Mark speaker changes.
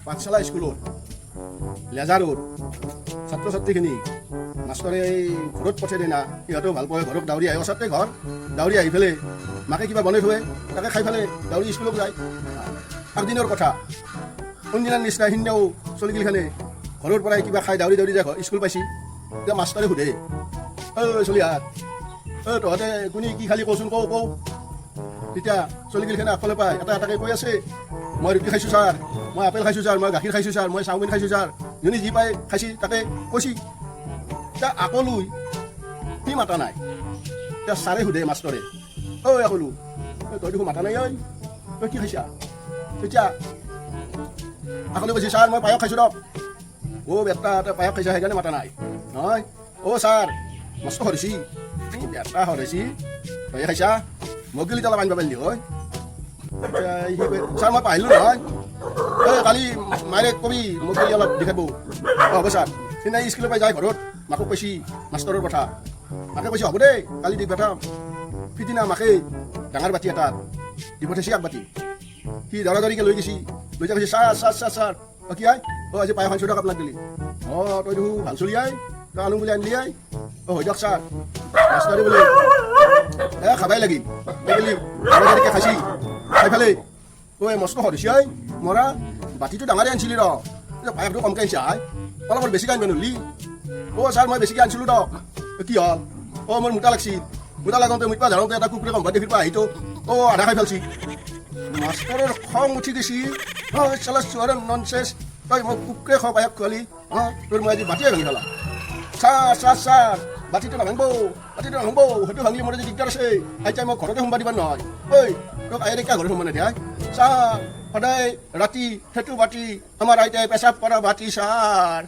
Speaker 1: পাঠশালা স্কুলত লেজাৰত ছাত্ৰ ছাত্ৰীখিনি মাষ্টৰে ঘৰত পঠাই দিয়ে না সিহঁতেও ভাল পায় ঘৰত দাউৰি আহে ওচৰতে ঘৰ দাউৰি আহি পেলাই মাকে কিবা বনাই থৈ তাকে খাই পেলাই দাউৰি স্কুলত যায় আগদিনৰ কথা কোনদিনাৰ নিচিনা সিদিনাও চলিগিলখানে ঘৰৰ পৰাই কিবা খাই দাউৰি দাউৰি যায় স্কুল পাইছি এতিয়া মাষ্টৰে সোধে চলি হাত তহঁতে কোনে কি খালি কচোন কওঁ তেতিয়া চলিগিলখানে আগফালে পাই এটা এটাকে কৈ আছে মই ৰুটি খাইছোঁ ছাৰ মই আপেল খাইছোঁ ছাৰ মই গাখীৰ খাইছোঁ ছাৰ মই চাওমিন খাইছোঁ ছাৰ যোনে যি পাই খাইছি তাকে কৈছি এতিয়া আকলৈ সি মাতা নাই এতিয়া ছাৰে সোধে মাষ্টৰে আকলো তই দেখোন মাতা নাই ঐ তই কি খাইছা তেতিয়া আকলে কৈছে ছাৰ মই পায়স খাইছোঁ দক বেটা তই পায়স খাইছা সেইকাৰণে মাতা নাই নহয় ছাৰ মস্ত সৰিছি বেটা সৰিছি তই খাইছা মোক গেলি তলা বান্ধিব পাৰিলি হয় ছাৰ মই পাহিলোঁ নহয় কালি মাৰে কবি মোক গেলি অলপ দেখাব হ'ব ছাৰ সিদিনা স্কুলৰ পৰা যায় ঘৰত মাকক কৈছি মাষ্টৰৰ কথা মাকে কৈছে হ'ব দেই কালি দি পঠাম সিদিনা মাকে ডাঙৰ বাতি এটাত দি পঠাইছি এক বাতি সি দৰা দৰিকে লৈ গৈছি লৈ যাই কৈছে ছাৰ কি আই আজি পায়স আনিছোঁ দিয়ক আপোনাক দিলি তই দেখোন ভাল চলি আই তই আনো বুলি আনিলি আই হৈ দিয়ক ছাৰ মাষ্টৰে বোলে খাবাই লাগিল গেলি দৰা দৰিকে খাইছি খাই পেলাই মস্ত সৰিছি আই মৰা বাতিটো ডাঙৰে আনিছিলি পায়সটো কমকৈ আহিছে আই অলপ বেছিকৈ আনিব নোৱাৰিলি ছাৰ মই বেছিকৈ আনিছিলোঁ দক কি হ'ল মোৰ মোটা লাগছিল মোটা লাগোঁতে মুঠপা ঝাৰোঁতে এটা কুকুৰে কম্পাত দেখিৰ পৰা আহিতো আধা খাই ফেলছি মাষ্টৰৰ খং উঠি গৈছি চালা চোৱাৰ ননচেঞ্চ তই মোক কুকুৰে খাওঁ পায়স খোৱালি তোৰ মই আজি বাতিয়ে ভাঙি পেলাম ছাৰ বাতিটো নাভাঙিব সেইটো ভাঙিলে মোৰ আজি দিগদাৰ আছে এতিয়া মই ঘৰতে সোমবা দিবা নহয় তোক আইৰে কিয় ঘৰত সোমাই নিদিয়া ছাৰ সদায় ৰাতি সেইটো বাতি আমাৰ আইতাই পেচাব কৰা বাতি ছাৰ